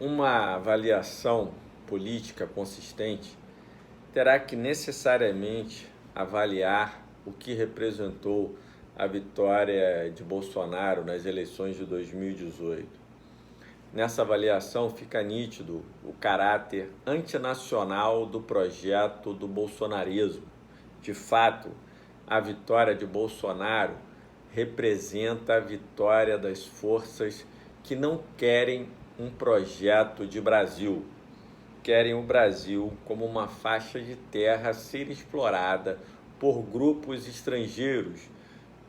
Uma avaliação política consistente terá que necessariamente avaliar o que representou a vitória de Bolsonaro nas eleições de 2018. Nessa avaliação fica nítido o caráter antinacional do projeto do bolsonarismo. De fato, a vitória de Bolsonaro representa a vitória das forças que não querem um projeto de Brasil. Querem o Brasil como uma faixa de terra a ser explorada por grupos estrangeiros,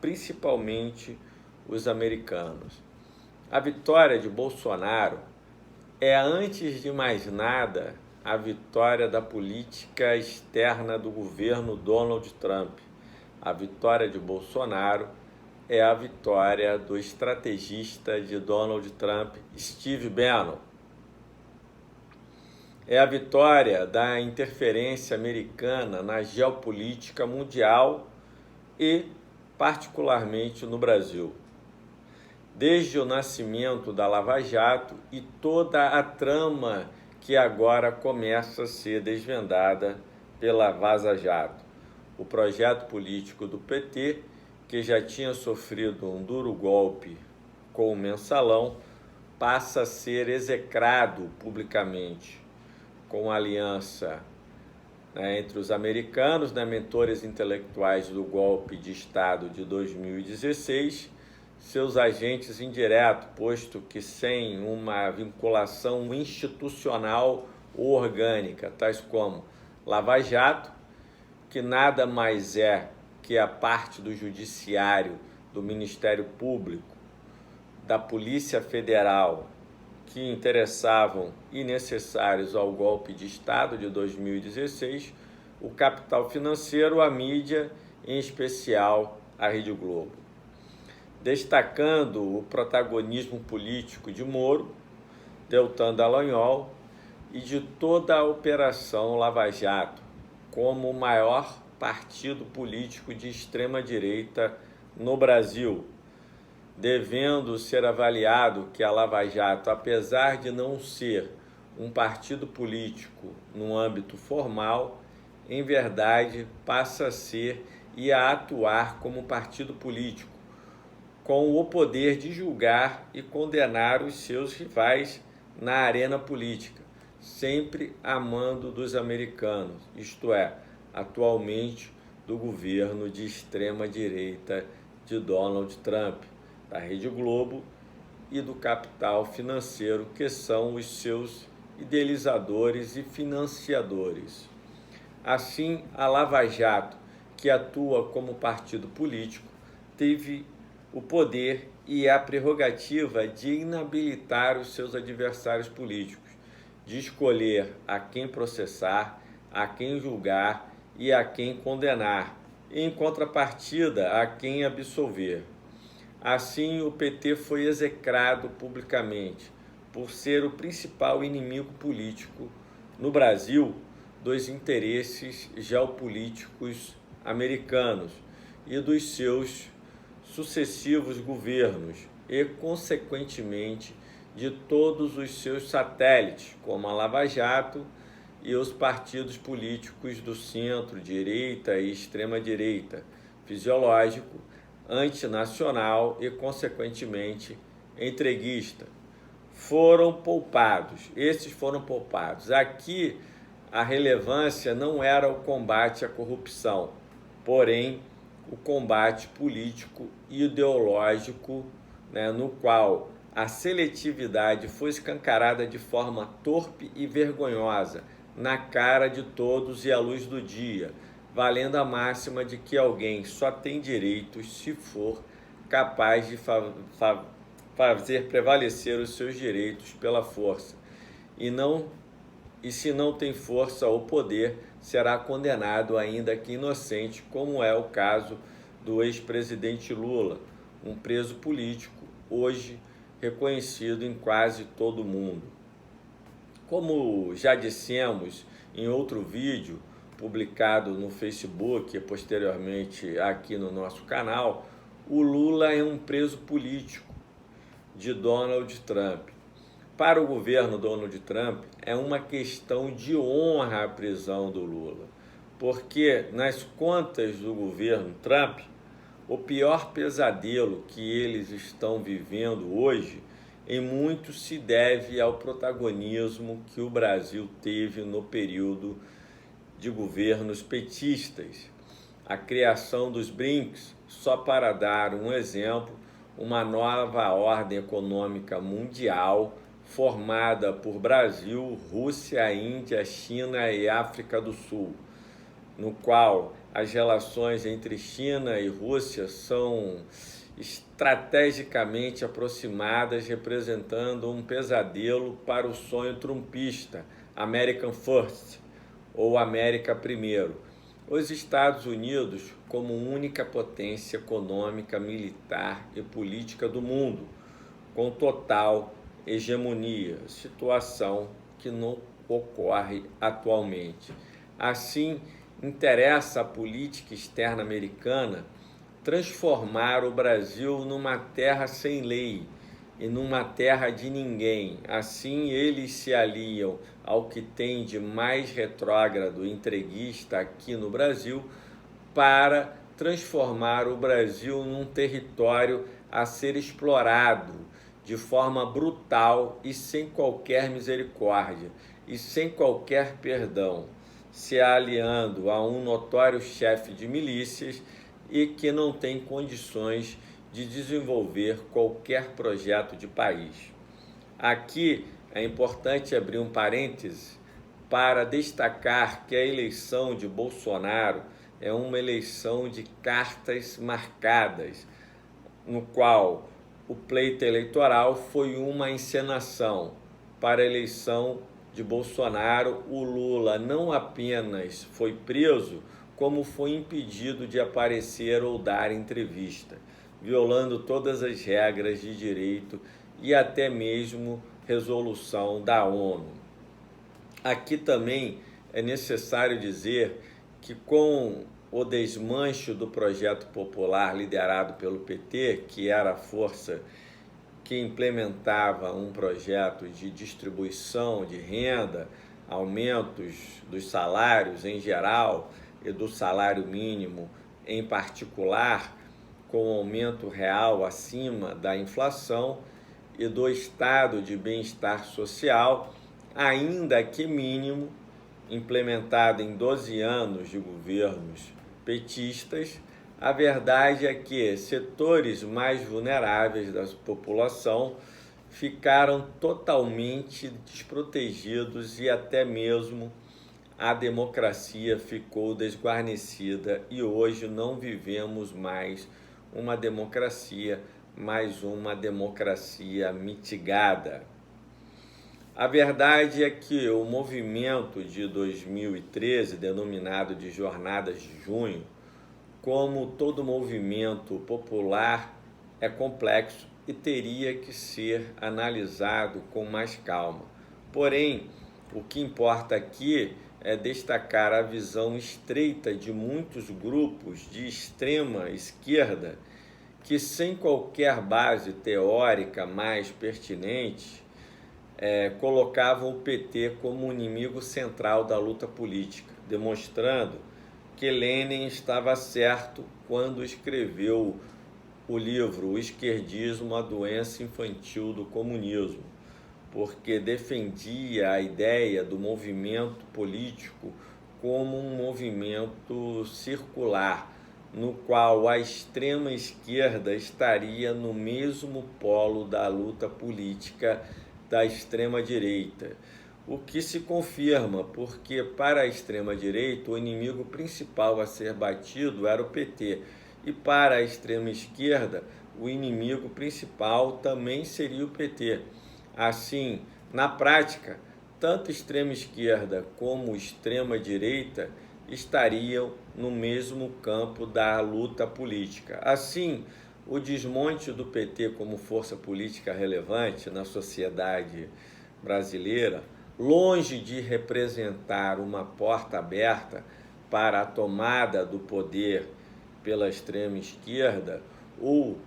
principalmente os americanos. A vitória de Bolsonaro é, antes de mais nada, a vitória da política externa do governo Donald Trump. A vitória de Bolsonaro é a vitória do estrategista de Donald Trump, Steve Bannon. É a vitória da interferência americana na geopolítica mundial e, particularmente, no Brasil. Desde o nascimento da Lava Jato e toda a trama que agora começa a ser desvendada pela Vaza Jato. O projeto político do PT, que já tinha sofrido um duro golpe com o Mensalão, passa a ser execrado publicamente, com a aliança entre os americanos, mentores intelectuais do golpe de Estado de 2016, seus agentes indiretos, posto que sem uma vinculação institucional ou orgânica, tais como Lava Jato, que nada mais é que a parte do Judiciário, do Ministério Público, da Polícia Federal, que interessavam e necessários ao golpe de Estado de 2016, o capital financeiro, a mídia, em especial a Rede Globo. Destacando o protagonismo político de Moro, Deltan Dallagnol e de toda a Operação Lava Jato, como o maior partido político de extrema-direita no Brasil, devendo ser avaliado que a Lava Jato, apesar de não ser um partido político no âmbito formal, em verdade passa a ser e a atuar como partido político, com o poder de julgar e condenar os seus rivais na arena política, sempre a mando dos americanos, isto é, atualmente do governo de extrema-direita de Donald Trump, da Rede Globo e do capital financeiro, que são os seus idealizadores e financiadores. Assim, a Lava Jato, que atua como partido político, teve o poder e a prerrogativa de inabilitar os seus adversários políticos, de escolher a quem processar, a quem julgar e a quem condenar, e, em contrapartida, a quem absolver. Assim, o PT foi execrado publicamente por ser o principal inimigo político no Brasil dos interesses geopolíticos americanos e dos seus sucessivos governos e, consequentemente, de todos os seus satélites, como a Lava Jato e os partidos políticos do centro, direita e extrema-direita, fisiológico, antinacional e, consequentemente, entreguista. Esses foram poupados. Aqui, a relevância não era o combate à corrupção, porém, o combate político e ideológico, no qual a seletividade foi escancarada de forma torpe e vergonhosa, na cara de todos e à luz do dia, valendo a máxima de que alguém só tem direitos se for capaz de fazer prevalecer os seus direitos pela força, e se não tem força ou poder, será condenado ainda que inocente, como é o caso do ex-presidente Lula, um preso político, hoje reconhecido em quase todo o mundo. Como já dissemos em outro vídeo publicado no Facebook e posteriormente aqui no nosso canal, o Lula é um preso político de Donald Trump. para o governo Donald Trump, é uma questão de honra a prisão do Lula, porque nas contas do governo Trump, o pior pesadelo que eles estão vivendo hoje, em muito se deve ao protagonismo que o Brasil teve no período de governos petistas. A criação dos BRICS, só para dar um exemplo, uma nova ordem econômica mundial formada por Brasil, Rússia, Índia, China e África do Sul, no qual as relações entre China e Rússia são estrategicamente aproximadas, representando um pesadelo para o sonho trumpista, American First, ou América Primeiro. Os Estados Unidos como única potência econômica, militar e política do mundo, com total hegemonia, situação que não ocorre atualmente. Assim, interessa à política externa americana transformar o Brasil numa terra sem lei e numa terra de ninguém. Assim, eles se aliam ao que tem de mais retrógrado e entreguista aqui no Brasil para transformar o Brasil num território a ser explorado de forma brutal e sem qualquer misericórdia e sem qualquer perdão, se aliando a um notório chefe de milícias e que não tem condições de desenvolver qualquer projeto de país. Aqui é importante abrir um parêntese para destacar que a eleição de Bolsonaro é uma eleição de cartas marcadas, no qual o pleito eleitoral foi uma encenação. Para a eleição de Bolsonaro, o Lula não apenas foi preso, como foi impedido de aparecer ou dar entrevista, violando todas as regras de direito e até mesmo resolução da ONU. Aqui também é necessário dizer que com o desmanche do projeto popular liderado pelo PT, que era a força que implementava um projeto de distribuição de renda, aumentos dos salários em geral e do salário mínimo em particular, com aumento real acima da inflação e do estado de bem-estar social, ainda que mínimo, implementado em 12 anos de governos petistas. A verdade é que setores mais vulneráveis da população ficaram totalmente desprotegidos e até mesmo a democracia ficou desguarnecida e hoje não vivemos mais uma democracia, mas uma democracia mitigada. A verdade é que o movimento de 2013, denominado de Jornadas de Junho, como todo movimento popular, é complexo e teria que ser analisado com mais calma. Porém, o que importa aqui é destacar a visão estreita de muitos grupos de extrema esquerda que, sem qualquer base teórica mais pertinente, colocavam o PT como o inimigo central da luta política, demonstrando que Lenin estava certo quando escreveu o livro O Esquerdismo, a Doença Infantil do Comunismo, porque defendia a ideia do movimento político como um movimento circular, no qual a extrema esquerda estaria no mesmo polo da luta política da extrema direita, o que se confirma porque para a extrema direita o inimigo principal a ser batido era o PT e para a extrema esquerda o inimigo principal também seria o PT. Assim, na prática, tanto extrema esquerda como extrema direita estariam no mesmo campo da luta política. Assim, o desmonte do PT como força política relevante na sociedade brasileira, longe de representar uma porta aberta para a tomada do poder pela extrema esquerda ou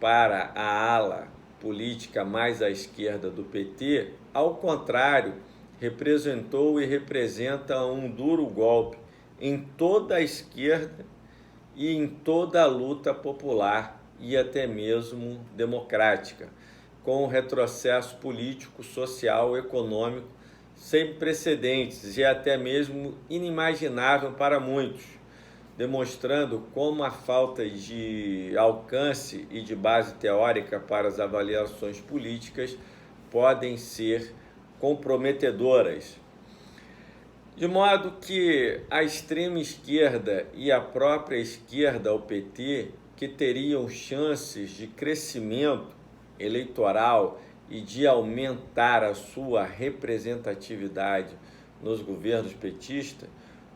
para a ala política mais à esquerda do PT, ao contrário, representou e representa um duro golpe em toda a esquerda e em toda a luta popular e até mesmo democrática, com um retrocesso político, social, econômico sem precedentes e até mesmo inimaginável para muitos, demonstrando como a falta de alcance e de base teórica para as avaliações políticas podem ser comprometedoras. De modo que a extrema esquerda e a própria esquerda, o PT, que teriam chances de crescimento eleitoral e de aumentar a sua representatividade nos governos petistas,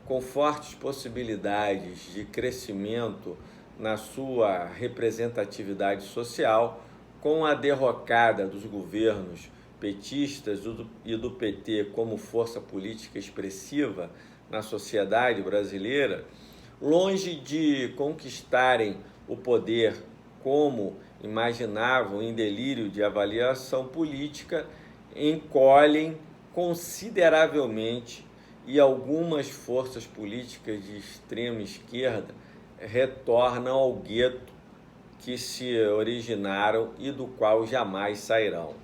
com fortes possibilidades de crescimento na sua representatividade social, com a derrocada dos governos petistas e do PT como força política expressiva na sociedade brasileira, longe de conquistarem o poder como imaginavam em delírio de avaliação política, encolhem consideravelmente e algumas forças políticas de extrema esquerda retornam ao gueto que se originaram e do qual jamais sairão.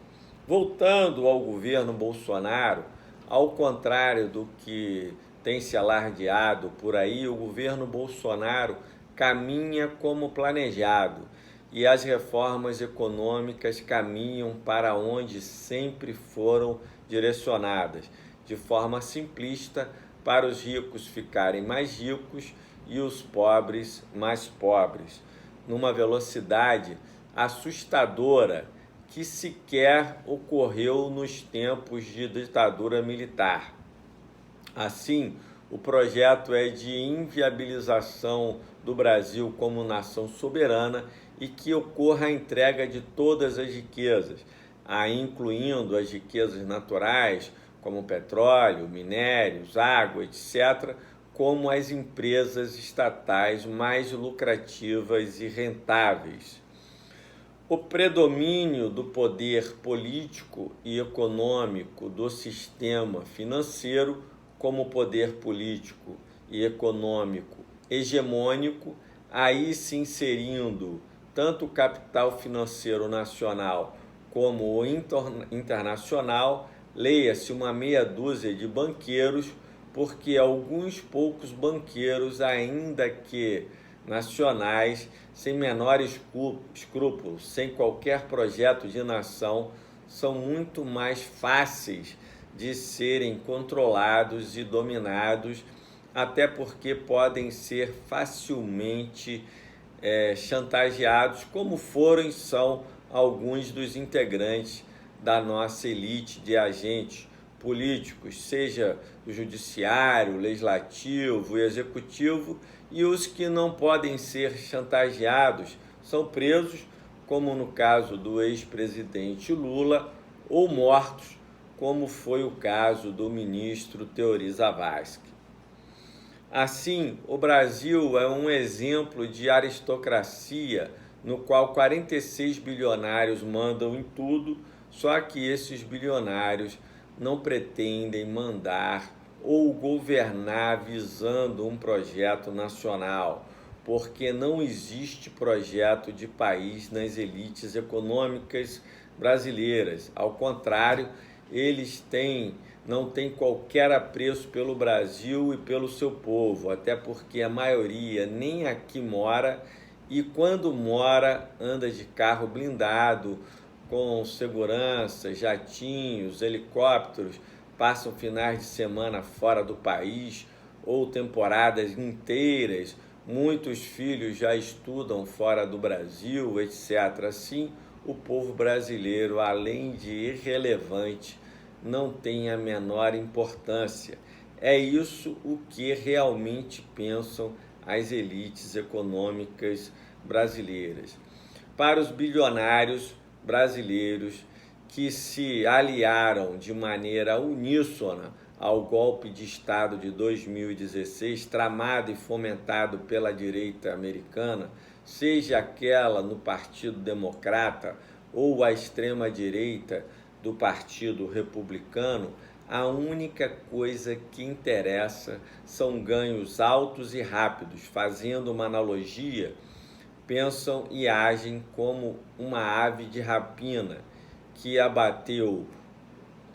Voltando ao governo Bolsonaro, ao contrário do que tem se alardeado por aí, o governo Bolsonaro caminha como planejado e as reformas econômicas caminham para onde sempre foram direcionadas, de forma simplista, para os ricos ficarem mais ricos e os pobres mais pobres, numa velocidade assustadora que sequer ocorreu nos tempos de ditadura militar. Assim, o projeto é de inviabilização do Brasil como nação soberana e que ocorra a entrega de todas as riquezas, incluindo as riquezas naturais, como petróleo, minérios, água, etc., como as empresas estatais mais lucrativas e rentáveis. O predomínio do poder político e econômico do sistema financeiro como poder político e econômico hegemônico, aí se inserindo tanto o capital financeiro nacional como o internacional, leia-se uma meia dúzia de banqueiros, porque alguns poucos banqueiros, ainda que nacionais, sem menores escrúpulos, sem qualquer projeto de nação, são muito mais fáceis de serem controlados e dominados, até porque podem ser facilmente chantageados, como foram e são alguns dos integrantes da nossa elite de agentes políticos, seja o judiciário, legislativo e executivo, e os que não podem ser chantageados são presos, como no caso do ex-presidente Lula, ou mortos, como foi o caso do ministro Teori Zavascki. Assim, o Brasil é um exemplo de aristocracia no qual 46 bilionários mandam em tudo, só que esses bilionários não pretendem mandar ou governar visando um projeto nacional, porque não existe projeto de país nas elites econômicas brasileiras. Ao contrário, eles não têm qualquer apreço pelo Brasil e pelo seu povo, até porque a maioria nem aqui mora e quando mora anda de carro blindado, com segurança, jatinhos, helicópteros, passam finais de semana fora do país ou temporadas inteiras. Muitos filhos já estudam fora do Brasil, etc. Assim, o povo brasileiro, além de irrelevante, não tem a menor importância. É isso o que realmente pensam as elites econômicas brasileiras. Para os bilionários brasileiros que se aliaram de maneira uníssona ao golpe de Estado de 2016, tramado e fomentado pela direita americana, seja aquela no Partido Democrata ou a extrema-direita do Partido Republicano, a única coisa que interessa são ganhos altos e rápidos. Fazendo uma analogia, pensam e agem como uma ave de rapina que abateu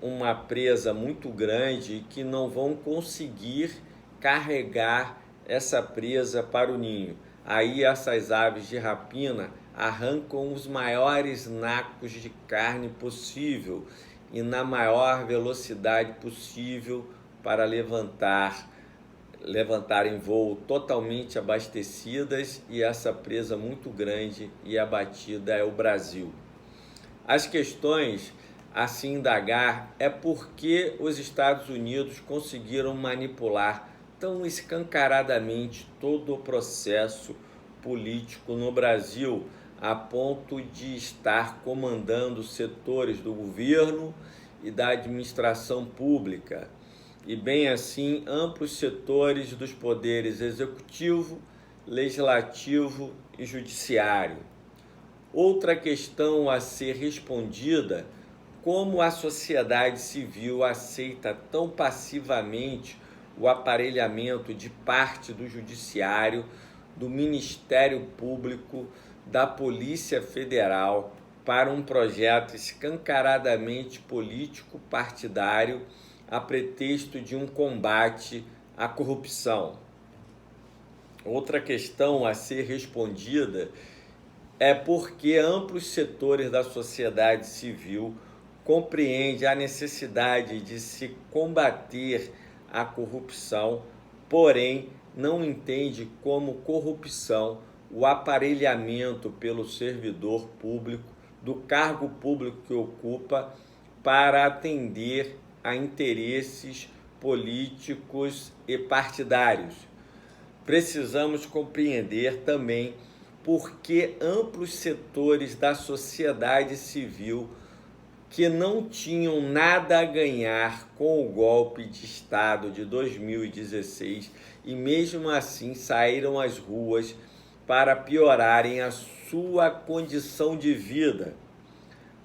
uma presa muito grande e que não vão conseguir carregar essa presa para o ninho. Aí essas aves de rapina arrancam os maiores nacos de carne possível e na maior velocidade possível para levantar em voo totalmente abastecidas, e essa presa muito grande e abatida é o Brasil. As questões a se indagar é por que os Estados Unidos conseguiram manipular tão escancaradamente todo o processo político no Brasil, a ponto de estar comandando setores do governo e da administração pública, e bem assim amplos setores dos poderes executivo, legislativo e judiciário. Outra questão a ser respondida: como a sociedade civil aceita tão passivamente o aparelhamento de parte do Judiciário, do Ministério Público, da Polícia Federal para um projeto escancaradamente político-partidário a pretexto de um combate à corrupção. Outra questão a ser respondida é por que amplos setores da sociedade civil compreendem a necessidade de se combater a corrupção, porém não entende como corrupção o aparelhamento pelo servidor público do cargo público que ocupa para atender a interesses políticos e partidários. Precisamos compreender também por que amplos setores da sociedade civil que não tinham nada a ganhar com o golpe de Estado de 2016 e mesmo assim saíram às ruas para piorarem a sua condição de vida.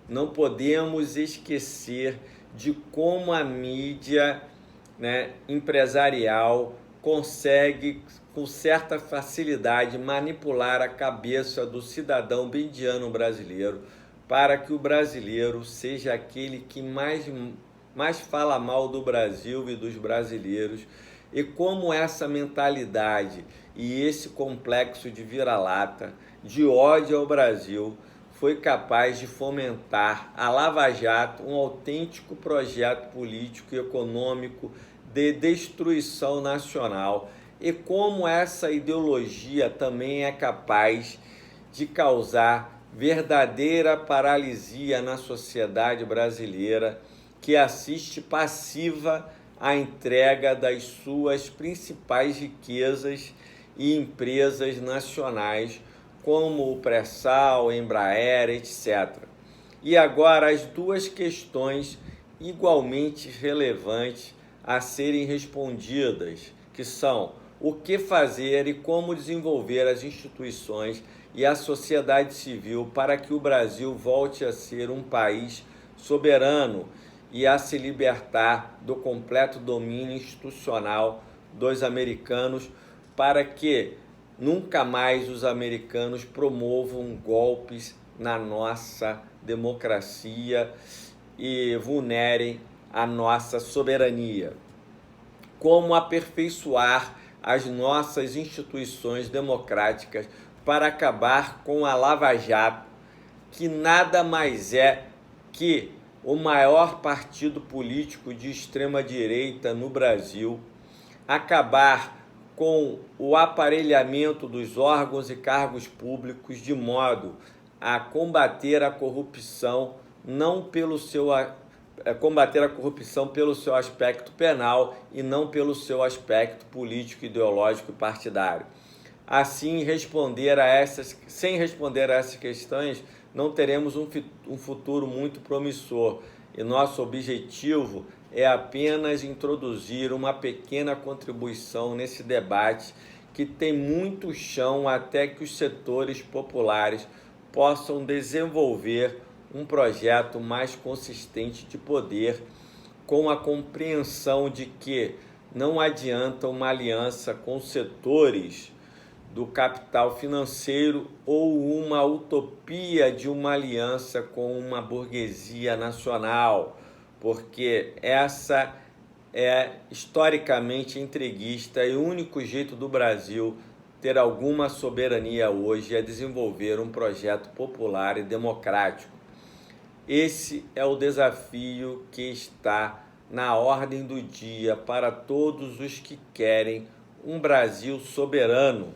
Não podemos esquecer de como a mídia, empresarial consegue, com certa facilidade, manipular a cabeça do cidadão mediano brasileiro para que o brasileiro seja aquele que mais fala mal do Brasil e dos brasileiros, e como essa mentalidade e esse complexo de vira-lata, de ódio ao Brasil, foi capaz de fomentar a Lava Jato, um autêntico projeto político e econômico de destruição nacional, e como essa ideologia também é capaz de causar verdadeira paralisia na sociedade brasileira, que assiste passiva à entrega das suas principais riquezas e empresas nacionais, como o pré-sal, Embraer, etc. E agora as duas questões igualmente relevantes a serem respondidas, que são o que fazer e como desenvolver as instituições e a sociedade civil para que o Brasil volte a ser um país soberano e a se libertar do completo domínio institucional dos americanos, para que nunca mais os americanos promovam golpes na nossa democracia e vulnerem a nossa soberania. Como aperfeiçoar as nossas instituições democráticas para acabar com a Lava Jato, que nada mais é que o maior partido político de extrema-direita no Brasil, acabar com o aparelhamento dos órgãos e cargos públicos de modo a combater a corrupção combater a corrupção pelo seu aspecto penal e não pelo seu aspecto político, ideológico e partidário. Assim, sem responder a essas questões, não teremos um futuro muito promissor, e nosso objetivo é apenas introduzir uma pequena contribuição nesse debate que tem muito chão até que os setores populares possam desenvolver um projeto mais consistente de poder, com a compreensão de que não adianta uma aliança com setores do capital financeiro ou uma utopia de uma aliança com uma burguesia nacional, porque essa é historicamente entreguista e o único jeito do Brasil ter alguma soberania hoje é desenvolver um projeto popular e democrático. Esse é o desafio que está na ordem do dia para todos os que querem um Brasil soberano.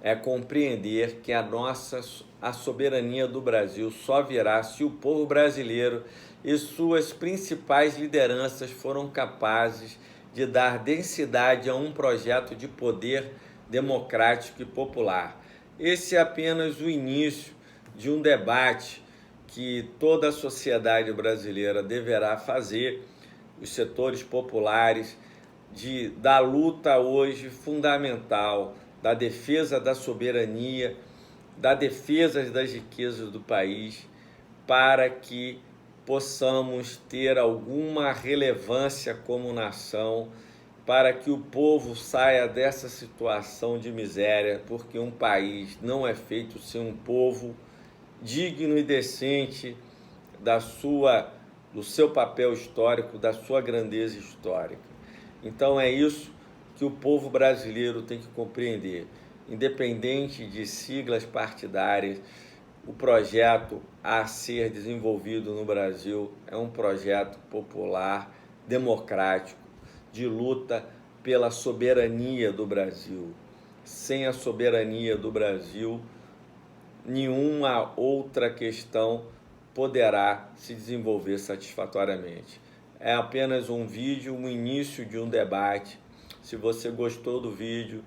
É compreender que a soberania do Brasil só virá se o povo brasileiro e suas principais lideranças foram capazes de dar densidade a um projeto de poder democrático e popular. Esse é apenas o início de um debate que toda a sociedade brasileira deverá fazer, os setores populares, da luta hoje fundamental, da defesa da soberania, da defesa das riquezas do país, para que possamos ter alguma relevância como nação, para que o povo saia dessa situação de miséria, porque um país não é feito sem um povo digno e decente do seu papel histórico, da sua grandeza histórica. Então é isso que o povo brasileiro tem que compreender. Independente de siglas partidárias, o projeto a ser desenvolvido no Brasil é um projeto popular, democrático, de luta pela soberania do Brasil. Sem a soberania do Brasil, nenhuma outra questão poderá se desenvolver satisfatoriamente. É apenas um vídeo, um início de um debate. Se você gostou do vídeo,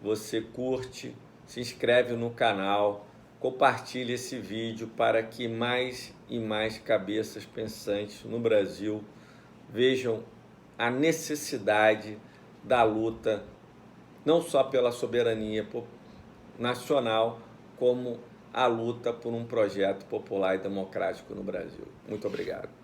você curte, se inscreve no canal, compartilhe esse vídeo para que mais e mais cabeças pensantes no Brasil vejam a necessidade da luta, não só pela soberania nacional, como a luta por um projeto popular e democrático no Brasil. Muito obrigado.